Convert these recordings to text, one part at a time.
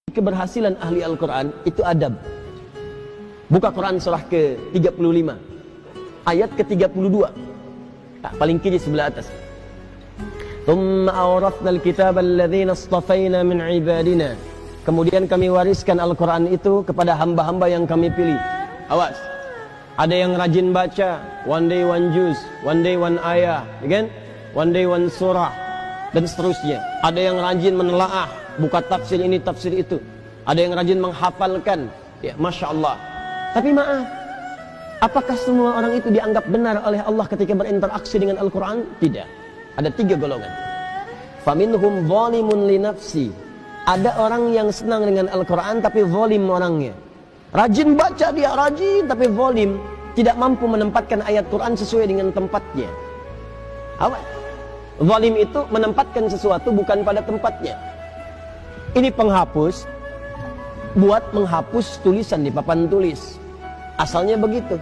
Keberhasilan ahli Al-Quran itu adab. Buka Quran surah ke-35 ayat ke-32, paling kiri sebelah atas. Thumma awrathnal kitaba alladhina istafaina min ibadina. Kemudian kami wariskan Al-Quran itu kepada hamba-hamba yang kami pilih. Awas, ada yang rajin baca, one day one juz, one day one ayah, kan? One day one surah, dan seterusnya. Ada yang rajin menelaah, buka tafsir ini, tafsir itu. Ada yang rajin menghafalkan, ya Masya Allah. Tapi maaf, apakah semua orang itu dianggap benar oleh Allah ketika berinteraksi dengan Al-Quran? Tidak. Ada 3 golongan. Faminhum zalimun li nafsi. Ada orang yang senang dengan Al-Quran tapi zalim orangnya. Rajin baca dia, rajin tapi zalim. Tidak mampu menempatkan ayat Quran sesuai dengan tempatnya. Apa? Zalim itu menempatkan sesuatu bukan pada tempatnya. Ini penghapus, buat menghapus tulisan di papan tulis. Asalnya begitu.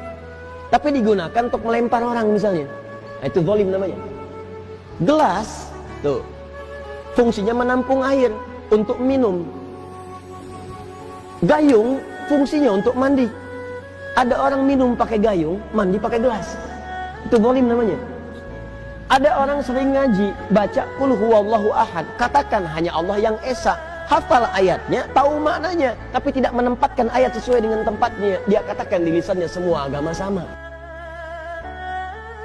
Tapi digunakan untuk melempar orang misalnya. Nah, itu zalim namanya. Gelas, tuh, fungsinya menampung air untuk minum. Gayung, fungsinya untuk mandi. Ada orang minum pakai gayung, mandi pakai gelas. Itu zalim namanya. Ada orang sering ngaji, baca qul huwallahu ahad, katakan hanya Allah yang esa, hafal ayatnya, tahu maknanya, tapi tidak menempatkan ayat sesuai dengan tempatnya. Dia katakan di lisannya semua agama sama.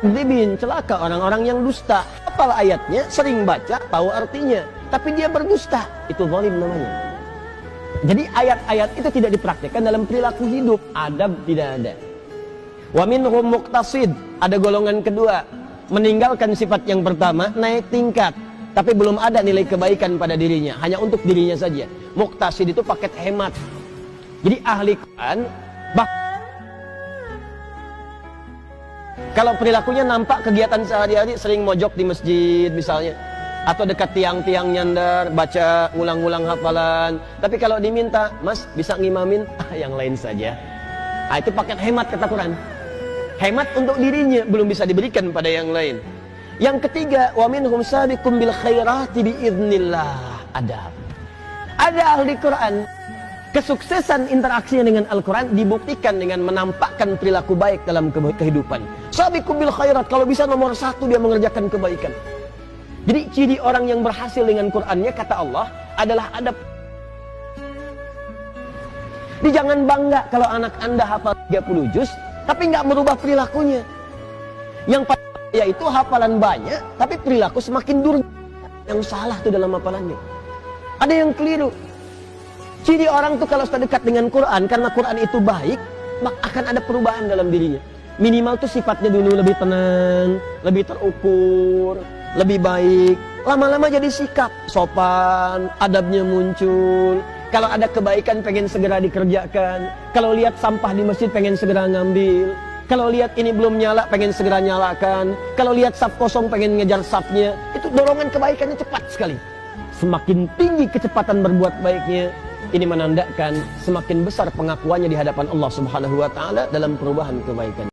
Dibin, celaka orang-orang yang dusta, hafal ayatnya, sering baca, tahu artinya, tapi dia berdusta. Itu zalim namanya. Jadi ayat-ayat itu tidak dipraktikkan dalam perilaku hidup, adab tidak ada. Wa minhum muqtasid, ada golongan kedua, meninggalkan sifat yang pertama, naik tingkat, tapi belum ada nilai kebaikan pada dirinya, hanya untuk dirinya saja. Muqtasid itu paket hemat. Jadi ahli Quran, kalau perilakunya nampak kegiatan sehari-hari, sering mojok di masjid misalnya, atau dekat tiang-tiang nyandar, baca ulang-ulang hafalan. Tapi kalau diminta, mas bisa ngimamin, yang lain saja. Nah, itu paket hemat kata Quran. Hemat untuk dirinya, belum bisa diberikan pada yang lain. Yang ketiga, wa minhum sabiqum bil khairati biiznillah. Ada ahli Quran, kesuksesan interaksinya dengan Al-Quran dibuktikan dengan menampakkan perilaku baik dalam kehidupan. Sabiqum bil khairat, kalau bisa nomor 1 dia mengerjakan kebaikan. Jadi ciri orang yang berhasil dengan Qurannya, kata Allah, adalah adab. Jadi jangan bangga kalau anak anda hafal 30 juz, tapi nggak merubah perilakunya. Yang yaitu hafalan banyak, tapi perilaku semakin durga. Yang salah tuh dalam hafalannya. Ada yang keliru. Ciri orang tuh kalau sudah dekat dengan Quran, karena Quran itu baik, maka akan ada perubahan dalam dirinya. Minimal tuh sifatnya dulu lebih tenang, lebih terukur, lebih baik. Lama-lama jadi sikap, sopan, adabnya muncul. Kalau ada kebaikan pengen segera dikerjakan. Kalau lihat sampah di masjid pengen segera ngambil. Kalau lihat ini belum nyala pengen segera nyalakan. Kalau lihat saf kosong pengen ngejar safnya. Itu dorongan kebaikannya cepat sekali. Semakin tinggi kecepatan berbuat baiknya, ini menandakan semakin besar pengakuannya di hadapan Allah Subhanahu wa taala dalam perubahan kebaikan.